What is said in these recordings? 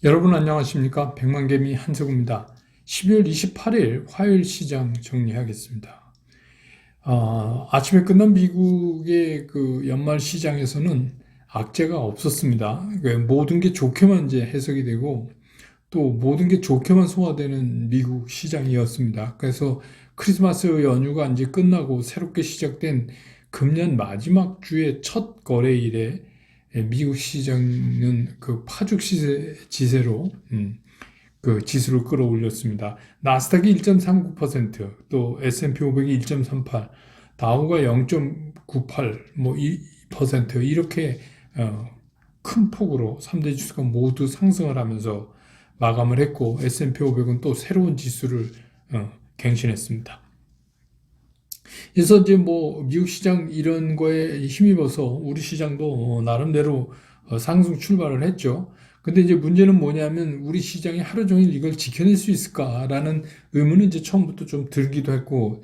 여러분 안녕하십니까? 백만개미 한석우입니다. 12월 28일 화요일 시장 정리하겠습니다. 아침에 끝난 미국의 그 연말 시장에서는 악재가 없었습니다. 모든 게 좋게만 이제 해석이 되고 또 모든 게 좋게만 소화되는 미국 시장이었습니다. 그래서 크리스마스 연휴가 이제 끝나고 새롭게 시작된 금년 마지막 주의 첫 거래일에 미국 시장은 그 파죽 지세로 그 지수를 끌어올렸습니다. 나스닥이 1.39%, 또 S&P 500이 1.38, 다우가 0.98, 뭐 2% 이렇게 큰 폭으로 3대 지수가 모두 상승을 하면서 마감을 했고 S&P 500은 또 새로운 지수를 갱신했습니다. 그래서 이제 뭐 미국 시장 이런 거에 힘입어서 우리 시장도 나름대로 상승 출발을 했죠. 근데 이제 문제는 뭐냐면 우리 시장이 하루 종일 이걸 지켜낼 수 있을까라는 의문은 이제 처음부터 좀 들기도 했고,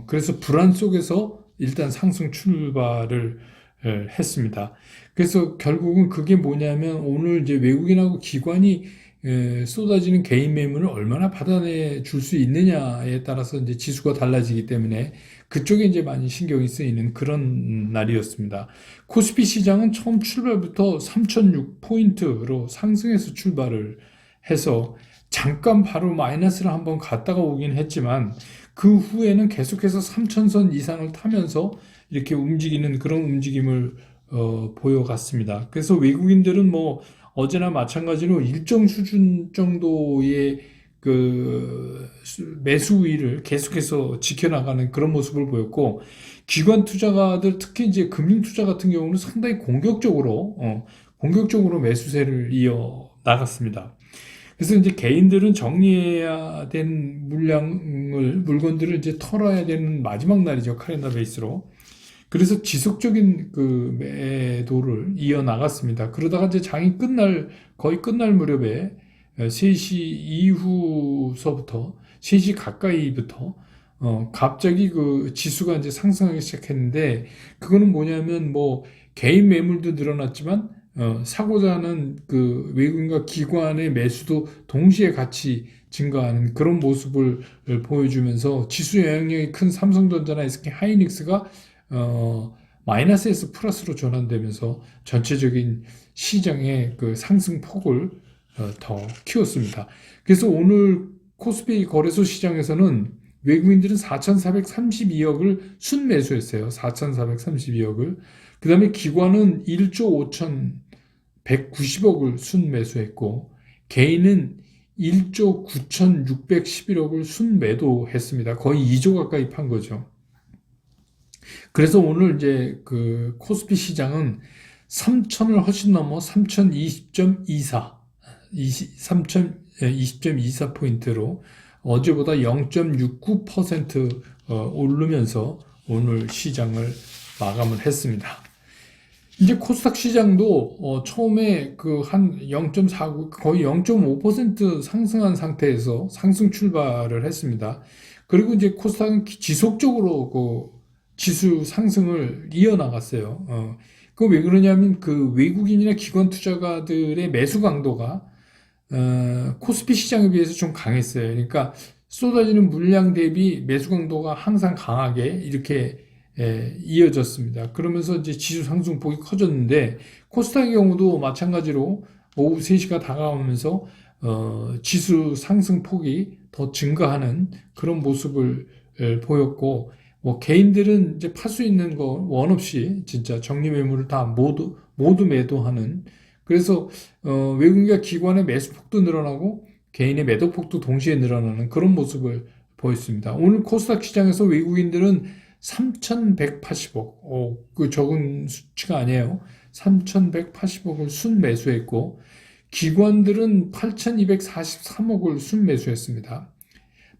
그래서 불안 속에서 일단 상승 출발을 했습니다. 그래서 결국은 그게 뭐냐면 오늘 이제 외국인하고 기관이 쏟아지는 개인 매물을 얼마나 받아내 줄 수 있느냐에 따라서 이제 지수가 달라지기 때문에 그쪽에 이제 많이 신경이 쓰이는 그런 날이었습니다. 코스피 시장은 처음 출발부터 3006포인트로 상승해서 출발을 해서 잠깐 바로 마이너스를 한번 갔다가 오긴 했지만 그 후에는 계속해서 3000선 이상을 타면서 이렇게 움직이는 그런 움직임을 보여갔습니다. 그래서 외국인들은 뭐 어제나 마찬가지로 일정 수준 정도의 그 매수 우위를 계속해서 지켜나가는 그런 모습을 보였고, 기관 투자가들 특히 이제 금융 투자 같은 경우는 상당히 공격적으로 매수세를 이어 나갔습니다. 그래서 이제 개인들은 정리해야 된 물건들을 이제 털어야 되는 마지막 날이죠. 카렌더 베이스로. 그래서 지속적인 그 매도를 이어 나갔습니다. 그러다가 이제 장이 거의 끝날 무렵에 3시 이후서부터, 3시 가까이부터, 갑자기 그 지수가 이제 상승하기 시작했는데, 그거는 뭐냐면 뭐, 개인 매물도 늘어났지만, 사고자 하는 그 외국인과 기관의 매수도 동시에 같이 증가하는 그런 모습을 보여주면서 지수 영향력이 큰 삼성전자나 SK 하이닉스가 마이너스에서 플러스로 전환되면서 전체적인 시장의 그 상승폭을 더 키웠습니다. 그래서 오늘 코스피 거래소 시장에서는 외국인들은 4,432억을 순매수했어요. 4,432억을. 그 다음에 기관은 1조 5,190억을 순매수했고, 개인은 1조 9,611억을 순매도했습니다. 거의 2조 가까이 판 거죠. 그래서 오늘 이제 그 코스피 시장은 3,000을 훨씬 넘어 3,020.24, 3,020.24포인트로 어제보다 0.69% 오르면서 오늘 시장을 마감을 했습니다. 이제 코스닥 시장도 처음에 그 한 0.49, 거의 0.5% 상승한 상태에서 상승 출발을 했습니다. 그리고 이제 코스닥은 지속적으로 그 지수 상승을 이어나갔어요. 그 왜 그러냐면 그 외국인이나 기관 투자가들의 매수 강도가 코스피 시장에 비해서 좀 강했어요. 그러니까 쏟아지는 물량 대비 매수 강도가 항상 강하게 이렇게 이어졌습니다. 그러면서 이제 지수 상승폭이 커졌는데 코스닥의 경우도 마찬가지로 오후 3시가 다가오면서 지수 상승폭이 더 증가하는 그런 모습을 보였고, 뭐 개인들은 이제 팔 수 있는 거 원 없이 진짜 정리 매물을 다 모두 매도하는, 그래서 외국인과 기관의 매수폭도 늘어나고 개인의 매도폭도 동시에 늘어나는 그런 모습을 보였습니다. 오늘 코스닥 시장에서 외국인들은 3,180억, 그 적은 수치가 아니에요. 3,180억을 순매수했고, 기관들은 8,243억을 순매수했습니다.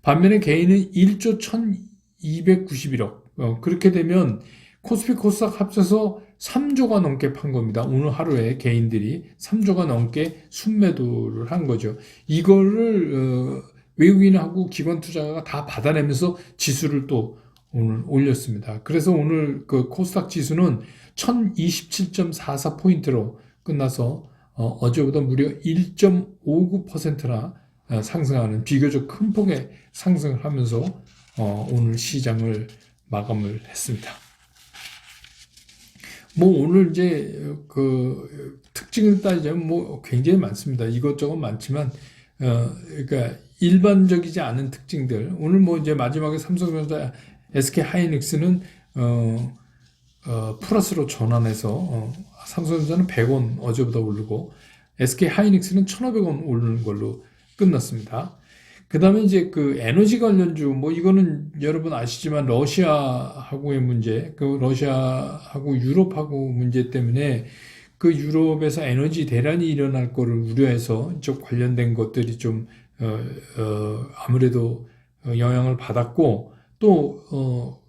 반면에 개인은 1조 1,291억. 그렇게 되면 코스피 코스닥 합쳐서 3조가 넘게 판 겁니다. 오늘 하루에 개인들이 3조가 넘게 순매도를 한 거죠. 이거를 외국인하고 기관 투자가 다 받아내면서 지수를 또 오늘 올렸습니다. 그래서 오늘 그 코스닥 지수는 1027.44포인트로 끝나서 어제보다 무려 1.59%나 상승하는 비교적 큰 폭의 상승을 하면서 오늘 시장을 마감을 했습니다. 뭐 오늘 이제 그 특징을 따지자면 뭐 굉장히 많습니다. 이것저것 많지만 그러니까 일반적이지 않은 특징들. 오늘 뭐 이제 마지막에 삼성전자, SK 하이닉스는 플러스로 전환해서 삼성전자는 100원 어제보다 오르고 SK 하이닉스는 1,500원 오르는 걸로 끝났습니다. 그 다음에 이제 그 에너지 관련주, 뭐 이거는 여러분 아시지만 러시아하고의 문제, 그 러시아하고 유럽하고 문제 때문에 그 유럽에서 에너지 대란이 일어날 거를 우려해서 이쪽 관련된 것들이 좀, 아무래도 영향을 받았고, 또,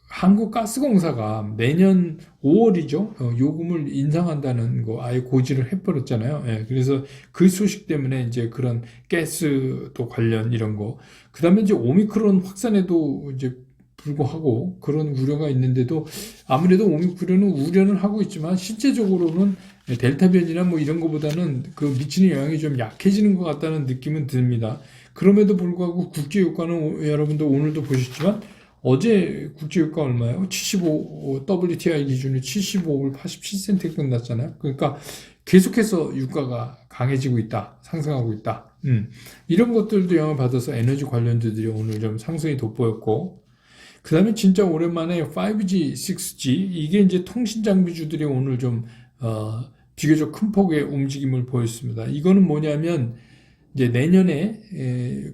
한국가스공사가 내년 5월이죠. 요금을 인상한다는 거 아예 고지를 해버렸잖아요. 예, 그래서 그 소식 때문에 이제 그런 가스도 관련 이런 거. 그 다음에 이제 오미크론 확산에도 이제 불구하고 그런 우려가 있는데도 아무래도 오미크론은 우려는 하고 있지만 실제적으로는 델타 변이나 뭐 이런 거보다는 그 미치는 영향이 좀 약해지는 것 같다는 느낌은 듭니다. 그럼에도 불구하고 국제유가는 여러분도 오늘도 보셨지만 어제 국제유가 얼마예요? 75, WTI 기준으로 75불 87센트에 끝났잖아요. 그러니까 계속해서 유가가 강해지고 있다, 상승하고 있다. 이런 것들도 영향을 받아서 에너지 관련주들이 오늘 좀 상승이 돋보였고, 그 다음에 진짜 오랜만에 5G, 6G, 이게 이제 통신 장비주들이 오늘 좀, 비교적 큰 폭의 움직임을 보였습니다. 이거는 뭐냐면, 이제 내년에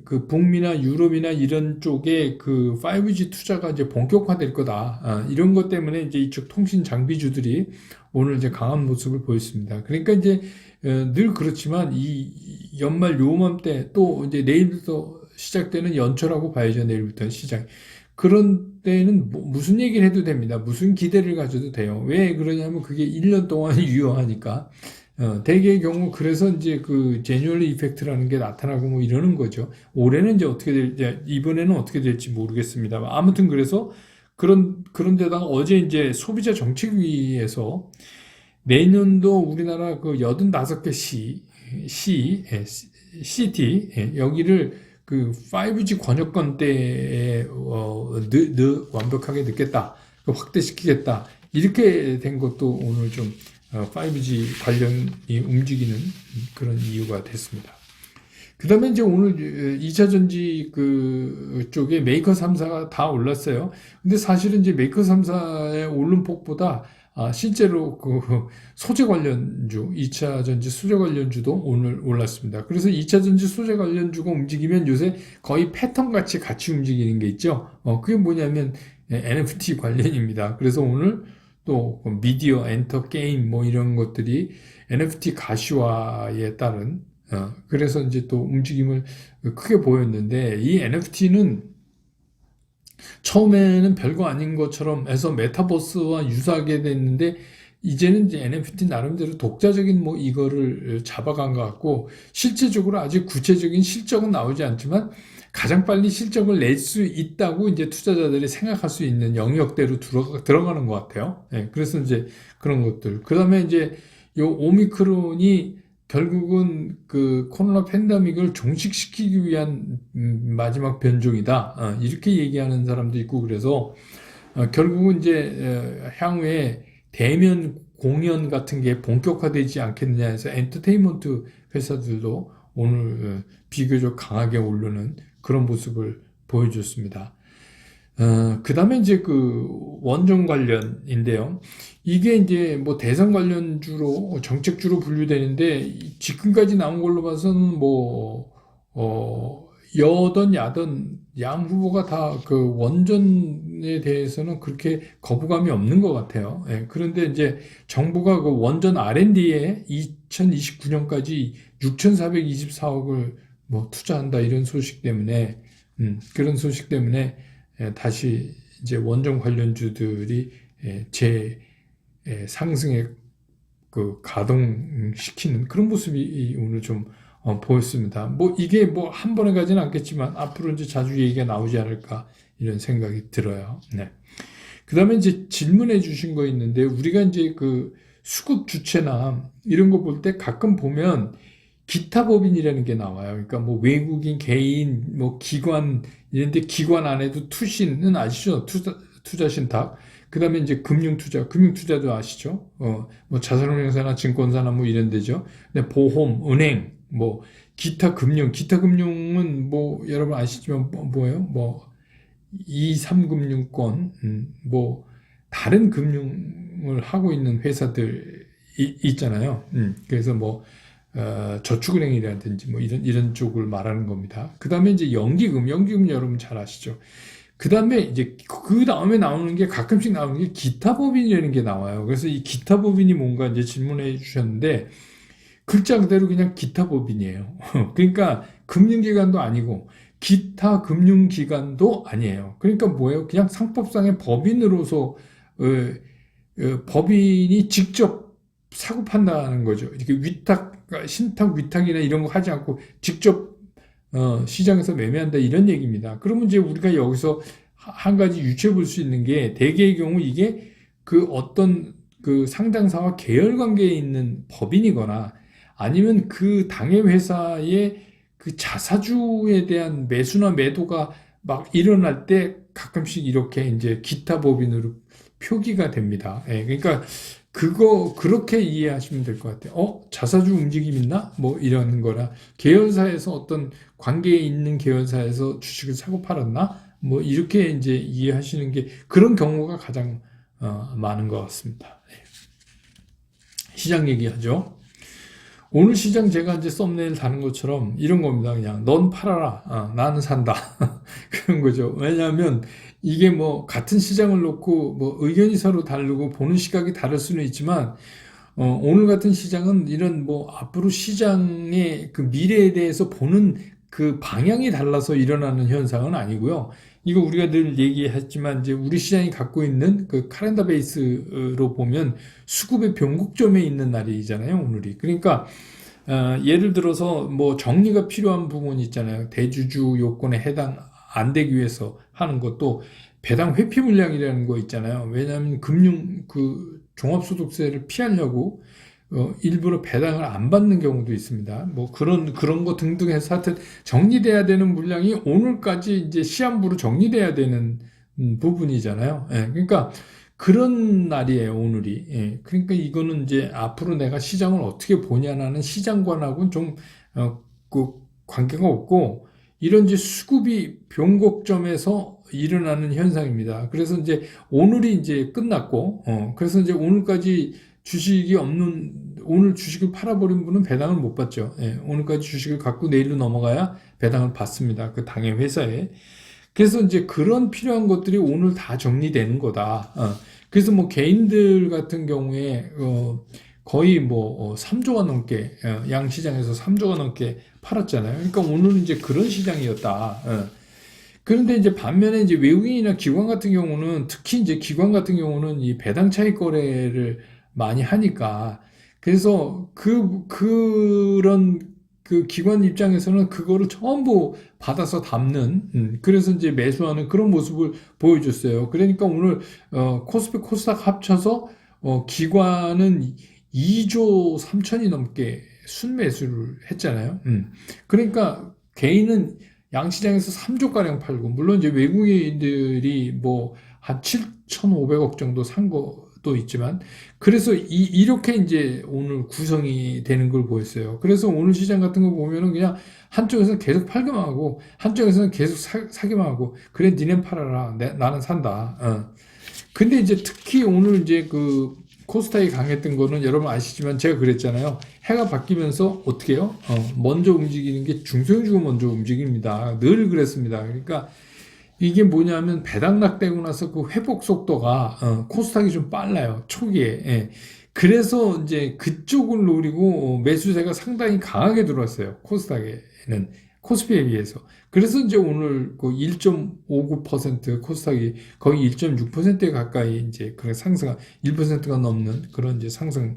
그 북미나 유럽이나 이런 쪽에 그 5G 투자가 이제 본격화될 거다. 이런 것 때문에 이제 이쪽 통신 장비주들이 오늘 이제 강한 모습을 보였습니다. 그러니까 이제 늘 그렇지만 이 연말 요맘때 또 이제 내일부터 시작되는 연초라고 봐야죠. 내일부터 시작. 그런 때는 무슨 얘기를 해도 됩니다. 무슨 기대를 가져도 돼요. 왜 그러냐면 그게 1년 동안 유효하니까. 대개의 경우 그래서 이제 그 제뉴얼리 이펙트라는 게 나타나고 뭐 이러는 거죠. 올해는 이제 어떻게 될지 이번에는 어떻게 될지 모르겠습니다. 아무튼 그래서 그런 데다가 어제 이제 소비자 정책위에서 내년도 우리나라 그 85개 시티 여기를 그 5G 권역권대에 완벽하게 넣겠다, 확대시키겠다 이렇게 된 것도 오늘 좀 5G 관련이 움직이는 그런 이유가 됐습니다. 그 다음에 이제 오늘 2차 전지 그 쪽에 메이커 3사가 다 올랐어요. 근데 사실은 이제 메이커 3사의 오른 폭보다 실제로 그 소재 관련주, 2차 전지 소재 관련주도 오늘 올랐습니다. 그래서 2차 전지 소재 관련주가 움직이면 요새 거의 패턴 같이 움직이는 게 있죠. 그게 뭐냐면 NFT 관련입니다. 그래서 오늘 또 미디어, 엔터, 게임 뭐 이런 것들이 NFT 가시화에 따른 그래서 이제 또 움직임을 크게 보였는데 이 NFT는 처음에는 별거 아닌 것처럼 해서 메타버스와 유사하게 됐는데 이제는 이제 NFT 나름대로 독자적인 뭐 이거를 잡아간 것 같고 실제적으로 아직 구체적인 실적은 나오지 않지만 가장 빨리 실적을 낼 수 있다고 이제 투자자들이 생각할 수 있는 영역대로 들어가는 것 같아요. 네, 그래서 이제 그런 것들. 그 다음에 이제 요 오미크론이 결국은 그 코로나 팬데믹을 종식시키기 위한 마지막 변종이다. 이렇게 얘기하는 사람도 있고 그래서 결국은 이제 향후에 대면 공연 같은 게 본격화되지 않겠느냐 해서 엔터테인먼트 회사들도 오늘 비교적 강하게 오르는 그런 모습을 보여줬습니다. 그 다음에 이제 그 원전 관련인데요. 이게 이제 뭐 대선 관련주로, 정책주로 분류되는데, 지금까지 나온 걸로 봐서는 뭐, 여든 야든 양 후보가 다 그 원전에 대해서는 그렇게 거부감이 없는 것 같아요. 예, 그런데 이제 정부가 그 원전 R&D에 2029년까지 6,424억을 뭐 투자한다 이런 소식 때문에, 그런 소식 때문에 다시 이제 원전 관련주들이 상승에 그 가동시키는 그런 모습이 오늘 좀 보였습니다. 뭐 이게 뭐 한 번에 가지는 않겠지만 앞으로 이제 자주 얘기가 나오지 않을까 이런 생각이 들어요. 네. 그 다음에 이제 질문해 주신 거 있는데 우리가 이제 그 수급 주체나 이런 거 볼 때 가끔 보면 기타 법인이라는 게 나와요. 그러니까 뭐 외국인, 개인, 뭐 기관 이런데 기관 안에도 투신은 아시죠? 투자 신탁. 그다음에 이제 금융투자도 아시죠? 뭐 자산운용사나 증권사나 뭐 이런 데죠. 근데 보험, 은행, 뭐 기타 금융은 뭐 여러분 아시지만 뭐예요? 뭐 2, 3금융권, 뭐 다른 금융을 하고 있는 회사들 있잖아요. 그래서 뭐 저축은행이라든지 뭐 이런 쪽을 말하는 겁니다. 그 다음에 이제 연기금 여러분 잘 아시죠? 그 다음에 이제 그 다음에 나오는 게 가끔씩 나오는 게 기타 법인이라는 게 나와요. 그래서 이 기타 법인이 뭔가 이제 질문해 주셨는데 글자 그대로 그냥 기타 법인이에요. 그러니까 금융기관도 아니고 기타 금융기관도 아니에요. 그러니까 뭐예요? 그냥 상법상의 법인으로서 법인이 직접 사고 판다는 거죠. 이렇게 신탁 위탁이나 이런 거 하지 않고 직접 시장에서 매매한다 이런 얘기입니다. 그러면 이제 우리가 여기서 한 가지 유추해 볼 수 있는 게 대개의 경우 이게 그 어떤 그 상장사와 계열 관계에 있는 법인이거나 아니면 그 당해 회사의 그 자사주에 대한 매수나 매도가 막 일어날 때 가끔씩 이렇게 이제 기타 법인으로 표기가 됩니다. 예, 그러니까 그렇게 이해하시면 될 것 같아요. 자사주 움직임 있나? 뭐 이런 거라. 계열사에서 어떤 관계에 있는 계열사에서 주식을 사고 팔았나? 뭐 이렇게 이제 이해하시는 게 그런 경우가 가장 많은 것 같습니다. 네. 시장 얘기하죠. 오늘 시장 제가 이제 썸네일 다는 것처럼 이런 겁니다. 그냥 넌 팔아라. 나는 산다. 그런 거죠. 왜냐하면 이게 뭐 같은 시장을 놓고 뭐 의견이 서로 다르고 보는 시각이 다를 수는 있지만 오늘 같은 시장은 이런 뭐 앞으로 시장의 그 미래에 대해서 보는 그 방향이 달라서 일어나는 현상은 아니고요. 이거 우리가 늘 얘기했지만 이제 우리 시장이 갖고 있는 그 카렌더 베이스로 보면 수급의 변곡점에 있는 날이잖아요, 오늘이. 그러니까 예를 들어서 뭐 정리가 필요한 부분이 있잖아요. 대주주 요건에 해당 안 되기 위해서 하는 것도 배당 회피 물량이라는 거 있잖아요. 왜냐하면 그 종합소득세를 피하려고 일부러 배당을 안 받는 경우도 있습니다. 뭐 그런 거 등등 해서 하여튼 정리돼야 되는 물량이 오늘까지 이제 시한부로 정리돼야 되는 부분이잖아요. 예, 그러니까 그런 날이에요, 오늘이. 예, 그러니까 이거는 이제 앞으로 내가 시장을 어떻게 보냐라는 시장관하고는 좀 그 관계가 없고 이런 이제 수급이 변곡점에서 일어나는 현상입니다. 그래서 이제 오늘이 이제 끝났고, 그래서 이제 오늘까지 주식이 없는, 오늘 주식을 팔아버린 분은 배당을 못 받죠. 예, 오늘까지 주식을 갖고 내일로 넘어가야 배당을 받습니다. 그 당의 회사에. 그래서 이제 그런 필요한 것들이 오늘 다 정리되는 거다. 그래서 뭐 개인들 같은 경우에, 거의 뭐 3조가 넘게, 양시장에서 3조가 넘게 팔았잖아요. 그러니까 오늘은 이제 그런 시장이었다. 그런데 이제 반면에 이제 외국인이나 기관 같은 경우는 특히 이제 기관 같은 경우는 이 배당 차익 거래를 많이 하니까 그래서 그런 그 기관 입장에서는 그거를 전부 받아서 담는 그래서 이제 매수하는 그런 모습을 보여줬어요. 그러니까 오늘 코스피 코스닥 합쳐서 기관은 2조 3천이 넘게 순매수를 했잖아요. 그러니까 개인은 양시장에서 3조가량 팔고, 물론 이제 외국인들이 뭐 한 7,500억 정도 산 것도 있지만, 그래서 이렇게 이제 오늘 구성이 되는 걸 보였어요. 그래서 오늘 시장 같은 거 보면은 그냥 한쪽에서는 계속 팔기만 하고, 한쪽에서는 계속 사기만 하고, 그래, 니넨 팔아라. 나는 산다. 근데 이제 특히 오늘 이제 그 코스닥이 강했던 거는 여러분 아시지만 제가 그랬잖아요. 해가 바뀌면서 어떻게 해요? 먼저 움직이는 게 중소형주가 먼저 움직입니다. 늘 그랬습니다. 그러니까 이게 뭐냐면 배당락 되고 나서 그 회복 속도가 코스닥이 좀 빨라요. 초기에. 예. 그래서 이제 그쪽을 노리고 매수세가 상당히 강하게 들어왔어요. 코스닥에는. 코스피에 비해서. 그래서 이제 오늘 그 1.59% 코스닥이 거의 1.6%에 가까이 이제 그런 상승, 1%가 넘는 그런 이제 상승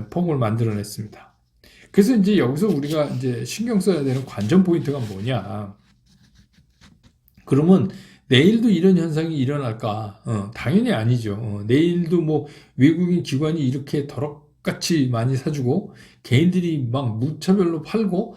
폭을 만들어냈습니다. 그래서 이제 여기서 우리가 이제 신경 써야 되는 관전 포인트가 뭐냐. 그러면 내일도 이런 현상이 일어날까? 당연히 아니죠. 내일도 뭐 외국인 기관이 이렇게 덕같이 많이 사주고 개인들이 막 무차별로 팔고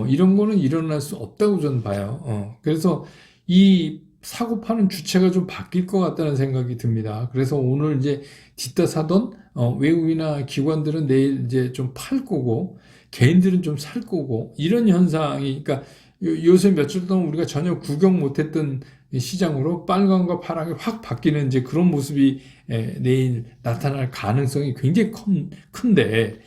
이런 거는 일어날 수 없다고 저는 봐요. 그래서 이 사고 파는 주체가 좀 바뀔 것 같다는 생각이 듭니다. 그래서 오늘 이제 뒤따 사던 외국이나 기관들은 내일 이제 좀 팔 거고 개인들은 좀 살 거고 이런 현상이 그러니까 요새 며칠 동안 우리가 전혀 구경 못했던 시장으로 빨강과 파랑이 확 바뀌는 이제 그런 모습이 내일 나타날 가능성이 굉장히 큰데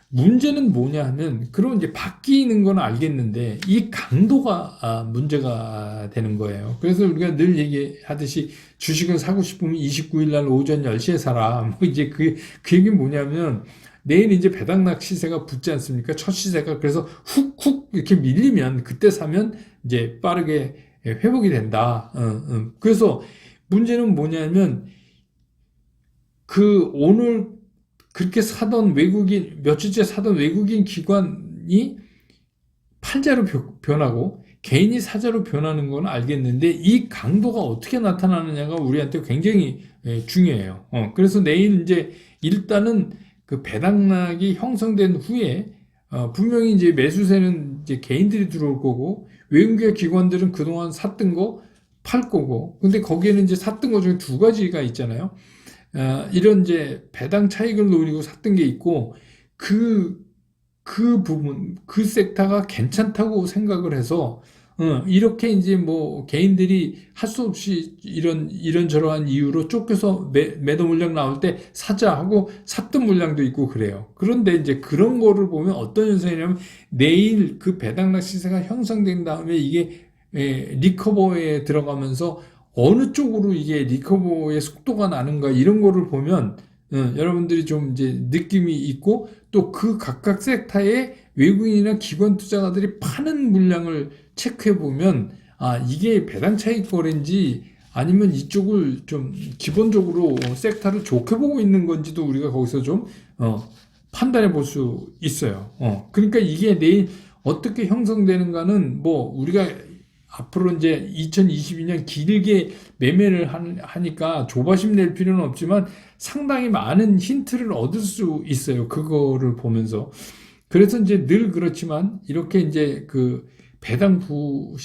문제는 뭐냐 하면 그런 이제 바뀌는 건 알겠는데 이 강도가 문제가 되는 거예요. 그래서 우리가 늘 얘기하듯이 주식을 사고 싶으면 29일 날 오전 10시에 사라. 뭐 이제 그 얘기는 뭐냐면 내일 이제 배당락 시세가 붙지 않습니까? 첫 시세가 그래서 훅훅 이렇게 밀리면 그때 사면 이제 빠르게 회복이 된다. 그래서 문제는 뭐냐면 그 오늘 그렇게 사던 외국인 며칠째 사던 외국인 기관이 팔자로 변하고 개인이 사자로 변하는 건 알겠는데 이 강도가 어떻게 나타나느냐가 우리한테 굉장히 중요해요. 그래서 내일 이제 일단은 그 배당락이 형성된 후에 분명히 이제 매수세는 이제 개인들이 들어올 거고 외국계 기관들은 그동안 샀던 거 팔 거고 근데 거기에는 이제 샀던 거 중에 두 가지가 있잖아요. 이런 이제 배당 차익을 노리고 샀던 게 있고 그 부분 그 섹터가 괜찮다고 생각을 해서 이렇게 이제 뭐 개인들이 할 수 없이 이런저러한 이유로 쫓겨서 매도 물량 나올 때 사자 하고 샀던 물량도 있고 그래요. 그런데 이제 그런 거를 보면 어떤 현상이냐면 내일 그 배당락 시세가 형성된 다음에 이게 리커버에 들어가면서 어느 쪽으로 이게 리커버의 속도가 나는가 이런 거를 보면 여러분들이 좀 이제 느낌이 있고 또 그 각각 섹터의 외국인이나 기관 투자가들이 파는 물량을 체크해 보면 이게 배당 차익 거래인지 아니면 이쪽을 좀 기본적으로 섹터를 좋게 보고 있는 건지도 우리가 거기서 좀 판단해 볼 수 있어요. 그러니까 이게 내일 어떻게 형성되는가는 뭐 우리가 앞으로 이제 2022년 길게 매매를 하니까 조바심 낼 필요는 없지만 상당히 많은 힌트를 얻을 수 있어요. 그거를 보면서. 그래서 이제 늘 그렇지만 이렇게 이제 그 배당부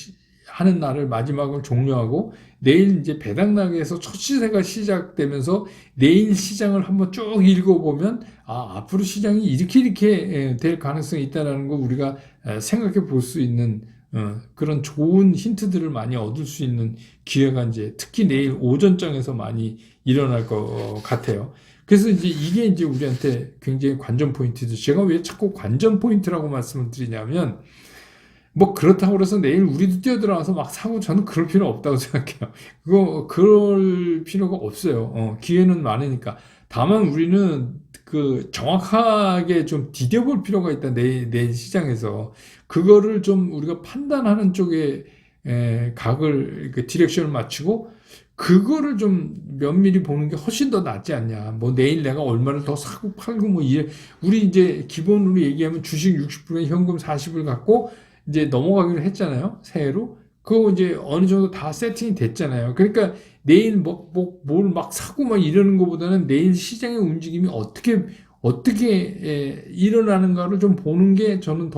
하는 날을 마지막을 종료하고 내일 이제 배당락에서 첫 시세가 시작되면서 내일 시장을 한번 쭉 읽어보면 앞으로 시장이 이렇게 될 가능성이 있다는 거 우리가 생각해 볼 수 있는 그런 좋은 힌트들을 많이 얻을 수 있는 기회가 이제 특히 내일 오전장에서 많이 일어날 것 같아요. 그래서 이제 이게 이제 우리한테 굉장히 관전 포인트죠. 제가 왜 자꾸 관전 포인트라고 말씀을 드리냐면 뭐 그렇다고 그래서 내일 우리도 뛰어들어와서 막 사고 저는 그럴 필요 없다고 생각해요. 그럴 필요가 없어요. 기회는 많으니까. 다만 우리는 그 정확하게 좀 디뎌볼 필요가 있다. 내 시장에서. 그거를 좀 우리가 판단하는 쪽에 각을, 그 디렉션을 맞추고 그거를 좀 면밀히 보는 게 훨씬 더 낫지 않냐. 뭐 내일 내가 얼마를 더 사고 팔고 뭐 이래. 우리 이제 기본으로 얘기하면 주식 60%에 현금 40을 갖고 이제 넘어가기로 했잖아요. 새해로. 그거 이제 어느 정도 다 세팅이 됐잖아요. 그러니까 내일 뭘 막 사고 막 이러는 것보다는 내일 시장의 움직임이 어떻게 일어나는가를 좀 보는 게 저는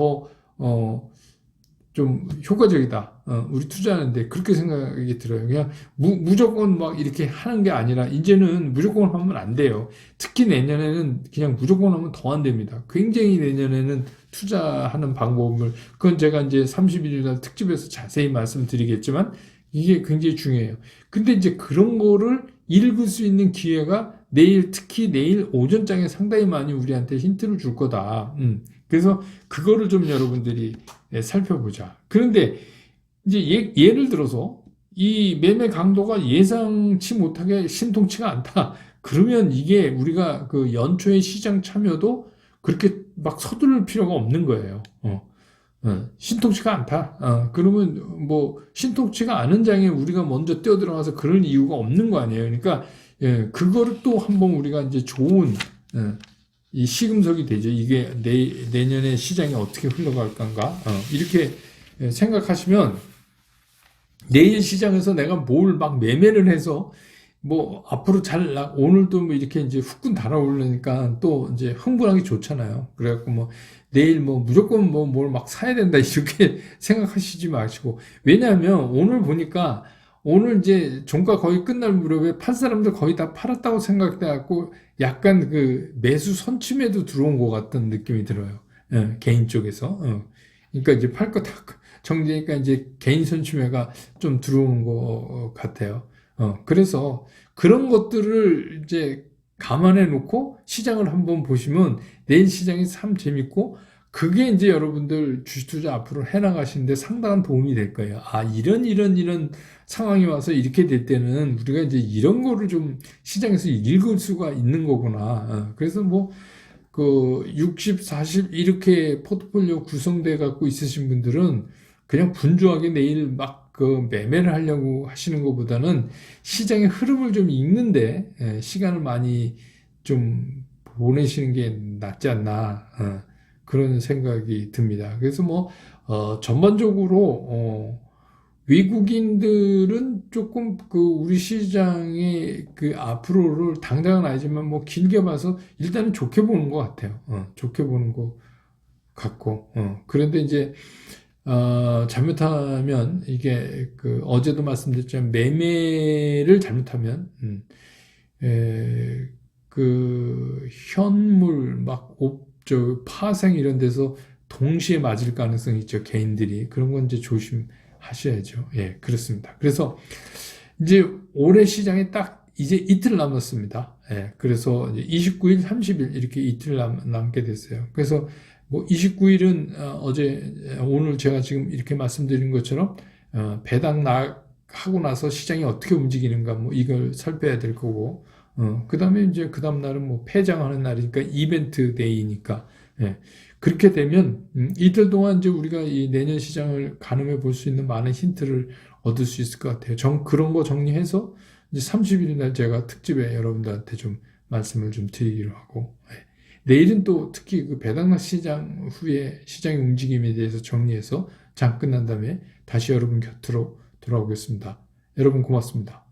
좀 효과적이다. 우리 투자하는데 그렇게 생각이 들어요. 그냥 무조건 막 이렇게 하는 게 아니라 이제는 무조건 하면 안 돼요. 특히 내년에는 그냥 무조건 하면 더 안 됩니다. 굉장히 내년에는 투자하는 방법을 그건 제가 이제 31일 날 특집에서 자세히 말씀드리겠지만 이게 굉장히 중요해요. 근데 이제 그런 거를 읽을 수 있는 기회가 특히 내일 오전장에 상당히 많이 우리한테 힌트를 줄 거다. 그래서 그거를 좀 여러분들이 살펴보자. 그런데 이제 예를 들어서 이 매매 강도가 예상치 못하게 신통치가 않다. 그러면 이게 우리가 그 연초에 시장 참여도 그렇게 막 서두를 필요가 없는 거예요. 신통치가 않다. 그러면 뭐 신통치가 않은 장에 우리가 먼저 뛰어들어가서 그럴 이유가 없는 거 아니에요. 그러니까 그거를 또 한번 우리가 이제 좋은 이 시금석이 되죠. 이게 내년에 시장이 어떻게 흘러갈 건가. 이렇게 생각하시면 내일 시장에서 내가 뭘 막 매매를 해서 뭐 앞으로 오늘도 뭐 이렇게 이제 후끈 달아오르니까 또 이제 흥분하기 좋잖아요. 그래갖고 뭐 내일 뭐 무조건 뭐 뭘 막 사야 된다 이렇게 생각하시지 마시고, 왜냐하면 오늘 보니까 오늘 이제 종가 거의 끝날 무렵에 팔 사람들 거의 다 팔았다고 생각돼갖고 약간 그 매수 선침에도 들어온 것 같은 느낌이 들어요. 예, 개인 쪽에서. 그러니까 이제 팔 거 다 정리니까 이제 개인 선침해가 좀 들어오는 것 같아요. 그래서 그런 것들을 이제 감안해 놓고 시장을 한번 보시면 내일 시장이 참 재밌고, 그게 이제 여러분들 주식 투자 앞으로 해 나가시는데 상당한 도움이 될 거예요. 아, 이런 상황이 와서 이렇게 될 때는 우리가 이제 이런 거를 좀 시장에서 읽을 수가 있는 거구나. 그래서 뭐 그 60, 40 이렇게 포트폴리오 구성돼 갖고 있으신 분들은 그냥 분주하게 내일 막 그 매매를 하려고 하시는 것보다는 시장의 흐름을 좀 읽는데 시간을 많이 좀 보내시는 게 낫지 않나, 그런 생각이 듭니다. 그래서 뭐 전반적으로 외국인들은 조금 그 우리 시장의 그 앞으로를 당장은 아니지만 뭐 길게 봐서 일단은 좋게 보는 것 같아요. 좋게 보는 것 같고, 그런데 이제 잘못하면 이게 그 어제도 말씀드렸지만 매매를 잘못하면 그 현물 막 파생 이런 데서 동시에 맞을 가능성이 있죠. 개인들이 그런 건 이제 조심하셔야죠. 예, 그렇습니다. 그래서 이제 올해 시장이 딱 이제 이틀 남았습니다. 예, 그래서 이제 29일, 30일 이렇게 이틀 남게 됐어요. 그래서 뭐 29일은 오늘 제가 지금 이렇게 말씀드린 것처럼 배당 하고 나서 시장이 어떻게 움직이는가 뭐 이걸 살펴야 될 거고, 그 다음에 이제 그 다음 날은 뭐 폐장하는 날이니까 이벤트 데이니까, 예. 그렇게 되면 이틀 동안 이제 우리가 이 내년 시장을 가늠해 볼 수 있는 많은 힌트를 얻을 수 있을 것 같아요. 그런 거 정리해서 이제 30일 날 제가 특집에 여러분들한테 좀 말씀을 좀 드리기로 하고, 예. 내일은 또 특히 그 배당락 시장 후에 시장의 움직임에 대해서 정리해서 장 끝난 다음에 다시 여러분 곁으로 돌아오겠습니다. 여러분 고맙습니다.